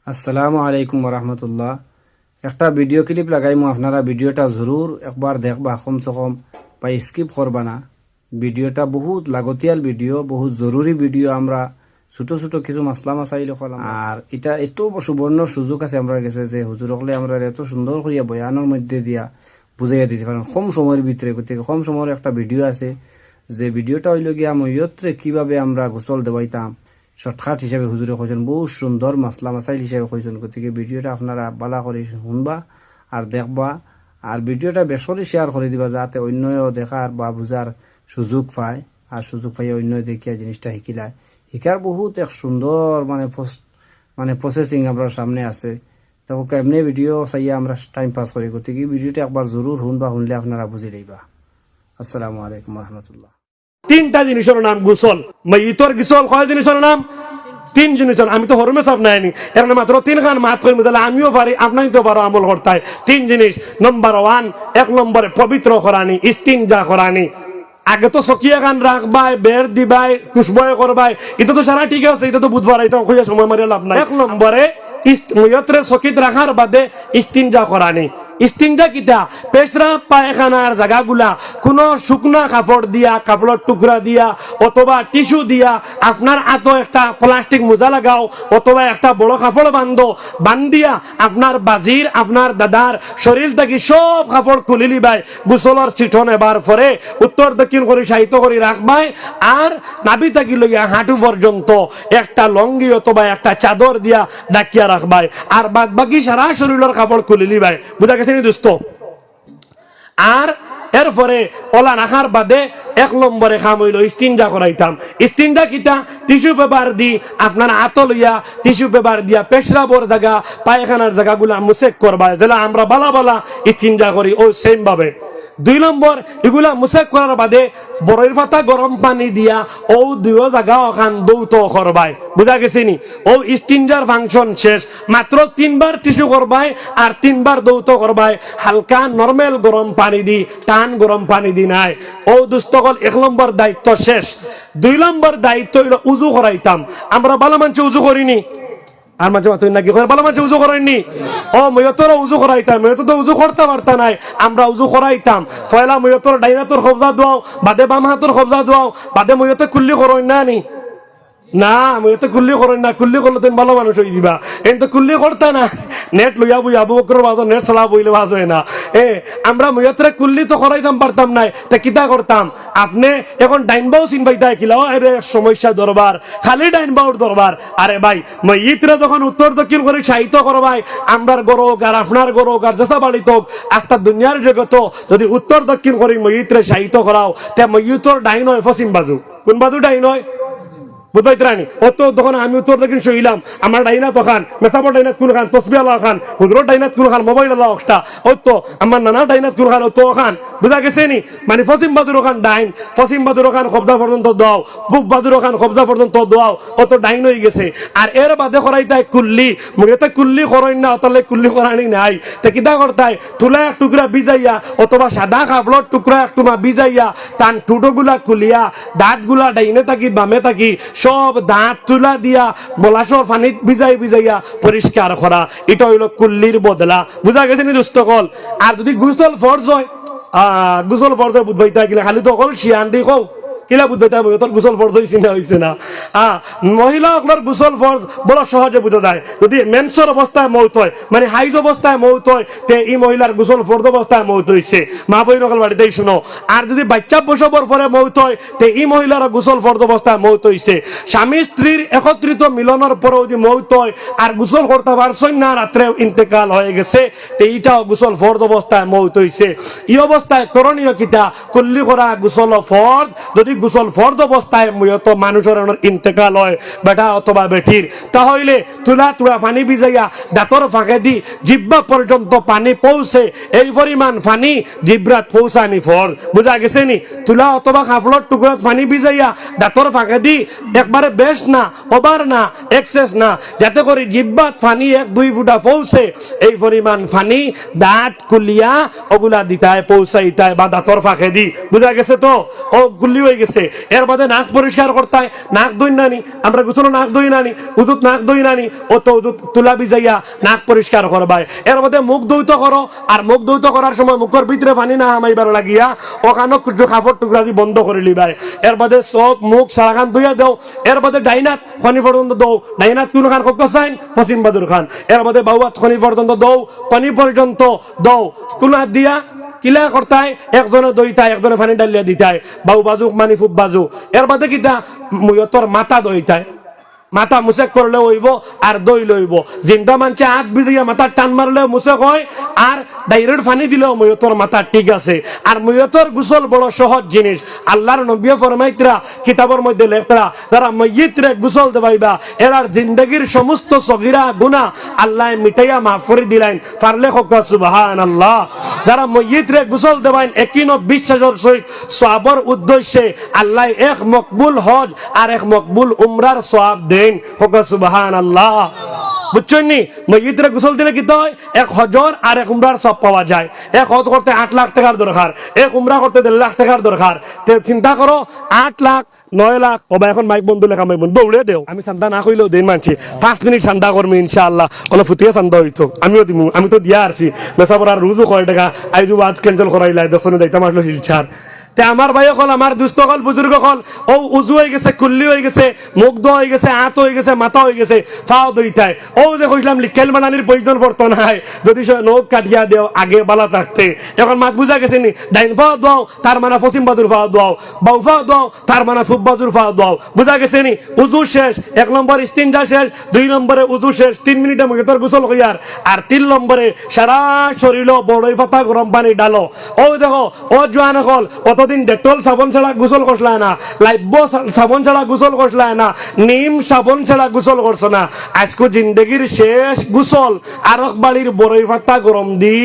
আসসালামু আলাইকুম রহমতুল্লাহ। একটা ভিডিও ক্লিপ লাগাইমু, আপনারা ভিডিওটা জরুর একবার দেখবা, কমসে কম বা স্কিপ করবা না। ভিডিওটা বহুত লাগতিয়াল ভিডিও, বহুত জরুরি ভিডিও। আমরা ছোট ছোট কিছু মাসলা মাসাইল করলাম, আর এটা এত সুবর্ণ সুযোগ আছে আমরা গেছে যে হুজুর হলে আমরা এত সুন্দর করিয়া বয়ানের মধ্যে দিয়া বুঝাইয়া দিতে পারেন কম সময়ের ভিতরে। গতিকে কম সময়ের একটা ভিডিও আছে, যে ভিডিওটা হইল গিয়া মইয়ত্রে কিভাবে আমরা গোসল দেওয়াইতাম শর্টকাট হিসাবে হুজুরে কইছেন, বহুত সুন্দর মাসলা মাসাইল হিসাবে কইছেন। গতিকে ভিডিওটা আপনারা বালা করে শুনবা আর দেখবা, আর ভিডিওটা বেশ করে শেয়ার করে দিবা, যাতে অন্যও দেখার বা বুঝার সুযোগ পায়, আর সুযোগ পাইয়া অন্য দেখিয়া জিনিসটা শিখিলায়। শিকার বহুত এক সুন্দর মানে প্রসেসিং আমরা সামনে আছে। তখন এমনি ভিডিও চাইয়া আমরা টাইম পাস করি। গতিকে ভিডিওটা একবার জরুর শুনবা, শুনলে আপনারা বুঝে লইবা। আসসালামু আলাইকুম রহমতুল্লাহ। তিনটা জিনিসের নাম গোসল। ইতর গোসল কয় জিনিসের নাম? তিন জিনিসের। আমি তো হরমে সাপ নাইনি, এর মাত্র তিন খান মাত করি, তাহলে আমিও পারি, আপনাই তো পারো আমল করতে। তিন জিনিস। নম্বর ওয়ান, এক নম্বরে পবিত্র করানি, ইস্তিনজা করানি। আগে তো সকিয়া গান রাখবাই, বের দিবাই, কুশবয় করবাই, এটা তো সারা ঠিক আছে, এটা তো বুধবার আইতাম খুঁজে সময় মারিয়া লাভ নাই। এক নম্বরে মুয়ত্রে সকিত রাখার বাদে ইস্তিনজা করানি। ইস্তিনজা কিতা? পেশরাব পায়খানার জায়গাগুলা কোনো শুকনা কাপড় দিয়া, কাপড়ের টুকরা দিয়া অথবা টিস্যু দিয়া আপনার আতো একটা প্লাস্টিক মোজা লাগাও, অথবা একটা বড় কাপড় বান্ধিয়া আপনার বাজির, আপনার দাদার শরীর থেকে সব কাপড় খুলি লিবাই। গোসলের চিঠন এবার পরে উত্তর দক্ষিণ করে সাহিত্য করে রাখবাই। আর নাভি থাকি লইয়া হাঁটু পর্যন্ত একটা লঙ্গি অথবা একটা চাদর দিয়া ডাকিয়া রাখবাই। আর বাদ বাকি সারা শরীরের কাপড় খুলি লিবাই। বুঝা গেছে নি দোস্ত? আর এরপরে ওলা রাখার বাদে এক নম্বরে খাম হইল ইস্তিনজা করাইতাম। ইস্তিনজা কিতা? টিস্যু পেপার দি আপনার হাত লইয়া টিস্যু পেপার দিয়া পেশরাবর জায়গা, পায়খানার জায়গাগুলা মুসেক করবা, যেটা আমরা বালা বালা ইস্তিনজা করি ও সেম ভাবে। দুই নম্বর, এগুলা মুসেক করার বাদে বড়ের পাতা গরম পানি দিয়া ও দুই জায়গা ওখান দৌত করবাই। বুঝা গেছে নি? ও ইস্তিনজার ফাংশন শেষ। মাত্র তিনবার টিস্যু করবাই আর তিনবার দৌত করবাই, হালকা নর্মাল গরম পানি দি, টান গরম পানি দি নাই। ও দুস্তকল এক নম্বর দায়িত্ব শেষ। দুই নম্বর দায়িত্ব হইল উজু করাইতাম। আমরা বালা মানুষ উজু করিনি, আর মাঝে মাঝে নাকি ভালো মাঝে উজু করেননি। ও ময়তর উজু করাইতাম, ময়ত তো উজু করতে পারতা নাই, আমরা উজু করাইতাম। পয়লা ময়তর ডাইনাতর কবজা দোয়াও, বাদে বাম হাতর কবজা দোয়াও, বাদে ময়তে কুল্লি করেন না নি? না, ময়তে কুল্লি করেন না। কুল্লি করলে তুমি ভালো মানুষ হয়ে দিবা। কিন্তু কুল্লি করতা না, নেট লইয়া বই আবু বকর বাজ নেট ছাড়া বইলে বাজ হয় না। আমরা ময়তরে কুল্লি তো করাইতাম পারতাম নাই, তা কিতা করতাম? আপনি এখন ডাইনবাও চিনবাইতা কিলাও, আরে সমস্যা দরবার, খালি ডাইনবাউর দরবার। আরে ভাই, মইতরে যখন উত্তর দক্ষিণ করে সাহিত্য করবাই, আমরার গরক আর আপনার গরক আর যেসা বাড়িত আস্তা দুনিয়ার জগত যদি উত্তর দক্ষিণ করি মইতরে সাহিত্য করাও, তে মইতর ডাইন হয় পশ্চিম বাজু। কোন বাজু ডাইন হয়? বুঝবাইতরানি? অত তখন আমি উত্তর দক্ষিণ শুইলাম, আমার ডাইনাত ওখান, মেসাপর ডাইনাত কোন খান, তসবি আল্লাহ খান, হুজুর ডাইনাত কোন খান, মোবাইল আল্লাহ অক্সটা অত, আমার নানা ডাইনাত কোন খান অত ওখান। বুঝা গেছে নি? মানে পশ্চিম বাদুর ওখান ডাইন, পশ্চিম বাদুর ওখান কবজা পর্যন্ত দোয়াও, পূব বাদুর ওখান কবজা পর্যন্ত দোয়াও, অত ডাইন হয়ে গেছে। আর এর বাদে করাইতাই কুল্লি। মুখেতে কুল্লি করেন না, অতলে কুল্লি করানি নাই। তে কিতা করতাই? তুলা এক টুকরা বিজাইয়া অথবা সাদা কাপড়ের টুকরা এক টুমা বিজাইয়া তান টুটোগুলা খুলিয়া দাঁতগুলা ডাইনে থাকি বামে থাকি সব দাঁত তুলা দিয়া বলাসর পানিত ভিজাইয়া পরিষ্কার করা, এটা হইল কুল্লির বদলা। বুঝা গেছে নি দোস্তকল? আর যদি গোসল ফরজ হয়, গোসল ফরজ হয় বুঝবাইতা গেলে খালি তো অকল শিয়ান দি কও কিলা বুঝবাইতা তোর গোসল ফরজ হয়েছে না হয়েছে না। মহিলা সকলের গোসল ফরজ বড় সহজে বুঝা যায়। যদি মেন্সর অবস্থায় মৌত হয়, মানে হাইজ অবস্থায় মৌত হয়, তে এই মহিলার গোসল ফরজ অবস্থায় মৌত হয়েছে। মা বই নকল বাড়িতেই শুনো। আর যদি বাচ্চা প্রসবর পরে মৌত হয়, তে এই মহিলার গোসল ফরজ অবস্থায় মৌত হয়েছে। স্বামী স্ত্রীর একত্রিত মিলনের পরেও যদি মৌত হয় আর গোসল করতে পারছেন না, রাত্রে ইন্তেকাল হয়ে গেছে, তে এইটাও গোসল ফরজ অবস্থায় মৌত হয়েছে। এই অবস্থায় করণীয় কিতা? কুল্লি করা গোসল ফরজ। যদি গোসল ফরজ অবস্থায় মূলত মানুষের ইন্তেকাল হয়, বেটা অথবা বেটির, তাহলে তুলা পানি ভিজাইয়া দাঁতর ফাঁকে দি জিব্বা পর্যন্ত পানি পৌঁছে, এই পরিমাণ পানি জিব্রাত পৌঁছানি ফরজ। বুঝা গেছে নি? তুলা অথবা কাপড়ের টুকরাত পানি ভিজাইয়া দাঁতর ফাঁকে দি একবারে বেশ না, ওভার না, এক্সেস না, যাতে করে জিব্বাত পানি 1-2 ফুটা পৌঁছে, এই পরিমাণ পানি দাঁত কুলিয়া ওগুলা দিতায় পৌঁছাইতায় বা দাঁতর ফাঁকে দি। বুঝা গেছে তো? ও গুলি হয়ে গেছে। গেছে এর বাদে নাক পরিষ্কার করতে হয় নাক দই নানি আমরা গোসল নাক দই নানি উদুত নাক দই নানি ও তো উদুত তুলা ভিজাইয়া নাক পরিষ্কার করবাই এর বাদে মুখ দৌত করো আর মুখ দৌত করার সময় মুখের ভিতরে পানি না হামাইবার লাগিয়া ওখানে কাপড় টুকরা দিয়ে বন্ধ করে লিবাই এর বাদে চোখ মুখ সারাখান ধুইয়া দেও এর বাদে ডাইনাত খনি পর্যন্ত দৌ ডাইনাত কোন খান কক চাইন পশ্চিম বাদুর খান এর বাদে বাউয়াত খনি পর্যন্ত দৌ পানি পর্যন্ত দৌ কোন হাত দিয়া কিলা করতায় একজনে দইতায় একজনে পানি ডালিয়া দিতায় বাউ বাজুক মানি ফুব বাজু এর বাদে কিতা মুয়তর মাথা দইতায় মাথা মুসেক করলে হইব আর দই লইব জিন্দা মানছে হাত ভিজিয়া মাথা টান মারলে মুসেক হয় আর ডাইরেক্ট পানি দিলেও ময়তর মাথা ঠিক আছে আর ময়তর গোসল বড় সহজ জিনিস আল্লাহর নবী ফরমাইতরা কিতাবের মধ্যে লেখরা যারা মইয়িতরে গোসল দেবাইবা এরার জিন্দগির সমস্ত সগীরা গুনাহ আল্লাহ মিটাইয়া মাফ করে দিলেন পারলে হোকা সুবহানাল্লাহ যারা মইয়িতরে গোসল দেবাইন একিনো বিশ্বাসের সহিত সওয়াবের উদ্দেশ্যে আল্লাহ এক মকবুল হজ আর এক মকবুল উমরার সওয়াব দেন হোকা সুবহানাল্লাহ বুঝছেন নি মসজিদে গোসল দিলে কি হয় এক হজর আর এক উমরার সব পাওয়া যায় এক হজ করতে 8 লাখ টাকার দরকার এক উমরা করতে 1.5 লাখ টাকার দরকার তো চিন্তা করো 8 লাখ 9 লাখ ওবা এখন মাইক বন্ধু লেখা মাইক বন্ধু দৌড়ে দেও আমি চান্দা না কইলেও দিন মানছি 5 মিনিট চান্দা করবো ইনশাআল্লাহ ওলা ফুটিয়ে চান্দা হইতো আমিও দিমু আমি তো দিয়া আসছি বেসাবর আর রুজু কয় টাকা আইজু বাদ ক্যান্সেল করাইলাই দশনে যাইতাম আসলো শিলছার তে আমার ভাই হল আমার দুস্থ হল বুজুর্গ হল ও উজু হয়ে গেছে কুল্লি হয়ে গেছে মুখ ধোয়া হয়ে গেছে হাত হয়ে গেছে মাথা হয়ে গেছে ফাও দইতায় ও যে কইলাম লিকেল বানানির প্রয়োজন পড়তো নাই যদি সে নখ কাটিয়া দেও আগে বালা থাকতে এখন মাত বুঝা গেছে নি ডাইন ফাও দাও তার মানে পশ্চিম বাদুর ফাও দাও বাউ ফাও দাও তার মানে ফুব বাদুর ফাও দাও বুঝা গেছে নি উজু শেষ 1 নম্বর ইস্তিনজা শেষ 2 নম্বরে উজু শেষ 3 মিনিটে মুখে তোর গোসল কইয়ার আর 3 নম্বরে সারা শরীর বড়ই পাতা গরম পানি ডালো ও দেখো ও জোয়ান হল দিন ডেটল সাবন ছাড়া গোসল করছলা না লাইব সাবন ছাড়া গোসল করছলা না নিম সাবন ছাড়া গোসল করছ না আজকে জিন্দগির শেষ গোসল আরক বাড়ির বড়ই পাতা গরম দি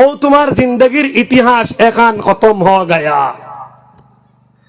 ও তোমার জিন্দগির ইতিহাস এখন খতম হয়ে গয়া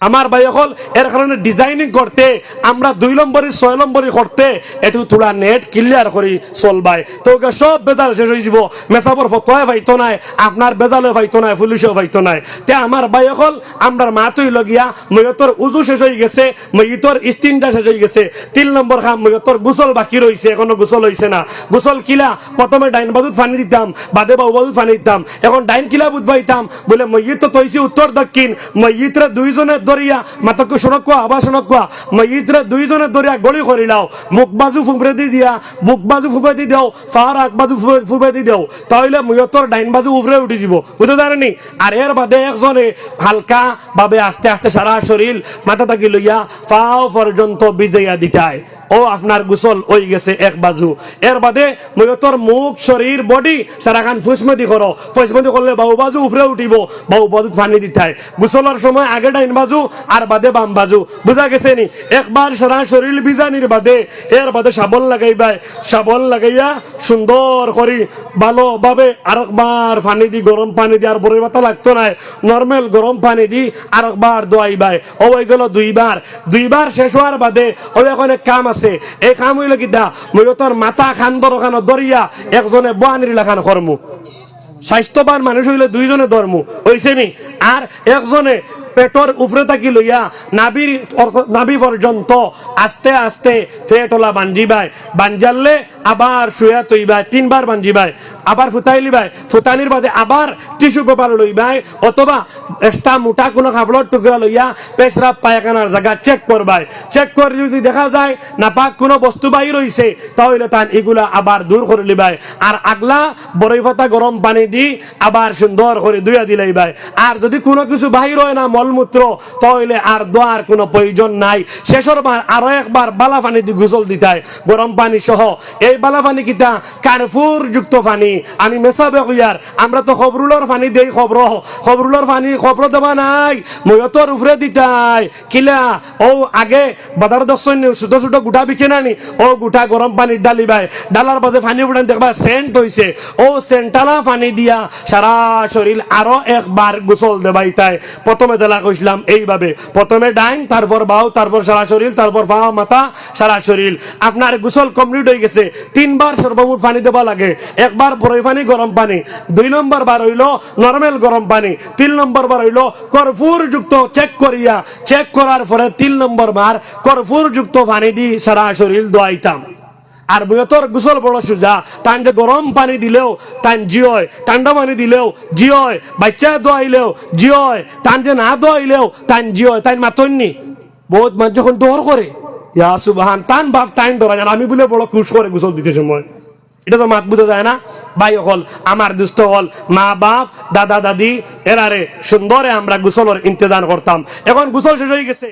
আমার ভাই হল এর কারণে ডিজাইনিং করতে আমরা 2 নম্বরে 6 নম্বরে করতে একটু তোলা নেট ক্লিয়ার করি চলবাই তো সব বেজাল শেষ হয়ে যাব মেসাবর ফতোয়া পাইতো নাই আপনার বেজালে পাইতো নাই পুলিশও পাইতো নাই তে আমার ভাই হল আমরা মাতুই লগিয়া ময়তর উজু শেষ হয়ে গেছে ময়তর ইস্তিনজা শেষ হয়ে গেছে 3 নম্বর খাম ময়তর গোসল বাকি রইছে এখনো গোসল হইছে না গোসল কিলা প্রথমে ডাইন বাজুত পানি দিতাম বাদে বাউ বাজুত পানি দিতাম এখন ডাইন কিলা বুঝবাইতাম বলে ময়িত তো তৈছি উত্তর দক্ষিণ ময়িতরে দুইজনে দরিয়া মাতকু শোনকুয়া আবার শোনকুয়া ময়িতরে দুইজনে দরিয়া গড়ি করিলাও মুখ বাজু ফুবরে দি দিয়া মুখ বাজু ফুবে দি দাও ফার আগ বাজু ফুবে দি দাও তাহলে ময়তর ডাইন বাজু উপরে উঠে যাব বুঝতে জানেনি আর এর বাদে একজনে হালকা ভাবে আস্তে আস্তে সারা শরীর মাথা থাকি লইয়া পাও পর্যন্ত বিজয়া দিতায় ও আপনার গোসল হয়ে গেছে এক বাজু এর বাদে ময়তর মুখ শরীর বডি সারাখান ফুসমতি করো ফুসমতি করলে বাউ বাজু উপরে উঠিব বাউ বাজু পানি দিতায় গোসলের সময় আগে ডাইন বাজু আর বাদে বাম বাজু বুঝা গেছে নি একবার সারা শরীর বিজানির বাদে এর বাদে সাবন লাগাইবাই সাবন লাগাইয়া সুন্দর করি ভালোভাবে আরেকবার পানি দি গরম পানি দি আর বড়ই পাতা লাগতো না নর্মাল গরম পানি দি আরেকবার দোয়াইবাই ও হয়ে গেল দুইবার শেষ হওয়ার বাদে ও এখন এক কাম আছে এই কাম হইল কি দা ময়তর মাথা খান দরখানো দরিয়া একজনে বানির লাখান কর্ম স্বাস্থ্যবান মানুষ হইলে দুইজনে ধর্ম হইছে নি আর একজনে পেটর উপরে থাকি লইয়া নাভি পর্যন্ত আস্তে আস্তে পেটলা বাঞ্জিবাই বাঞ্জালে আবার শুয়া তৈবাই 3 বার বাঞ্জিবাই আবার ফুটাই লিবাই ফুটানির বাদে আবার টিস্যু পেপার লইবাই অথবা একটা মোটা কোনো কাপড়ের টুকরা লইয়া পেশরাব পায়খানার জায়গা চেক করবাই চেক করে যদি দেখা যায় নাপাক কোনো বস্তু বাহির হইছে তাহলে তান এগুলা আবার দূর করে লিবাই আর আগলা বড়ই পাতা গরম পানি দি আবার সুন্দর করে ধুইয়া দিলাইবাই আর যদি কোনো কিছু বাহির হয় না মলমূত্র তাহলে আর দোয়ার কোনো প্রয়োজন নাই শেষের বার আরো একবার বালা পানি দি গোসল দিতাই গরম পানি সহ এই বালা পানি কিতা কার্ফুর যুক্ত পানি আমি মেসাবে কইয়ার আমরা তো খবরুলর পানি দেই খবরুলর পানি খবর দেবা নাই ময়তর উপরে দিতাই কিলা ও আগে বাদার দর্শন ছোট ছোট গুটা বিকে নানি ও গুটা গরম পানি ডালিবাই ডালার বাদে পানি উঠান দেখবা সেন্ট হইছে ও সেন্টালা পানি দিয়া সারা শরীর আরো একবার গোসল দেবাই তাই প্রথমে জেলা কইছিলাম এইভাবে প্রথমে ডাইন তারপর বাউ তারপর সারা শরীর তারপর পা মাথা সারা শরীর আপনার গোসল কমপ্লিট হয়ে গেছে 3 বার সর্বমোট পানি দেবা লাগে একবার বড়ই পানি গরম পানি 2 নম্বর বার হইল নরমাল গরম পানি 3 নম্বর করবার হইল কর্পূর যুক্ত চেক করার পরে 3 নম্বর বার কর্পূর যুক্ত পানি দি সারা শরীর ধোয়াইতাম। আর বয়তর গোসল বড় সুজা, তান যে গরম পানি দিলেও তান জিয়, ঠান্ডা পানি দিলেও জিয়, বাচ্চা দোয়াইলেও জিয়, তান যে না দোয়াইলেও তান জিয়, তাই মাতননি বহুত মানুষ যখন ডর করে ইয়া সুবহান তান বাপ টাইম ধরা যান আমি বলে বড় খুশ করে গোসল দিতে সময়, এটা তো মাত বুঝা যায় না। ভাই হল আমার দুস্থ হল মা বাপ দাদা দাদি এরারে সুন্দরে আমরা গোসলের ইন্তজাম করতাম। এখন গোসল শেষ হয়ে গেছে।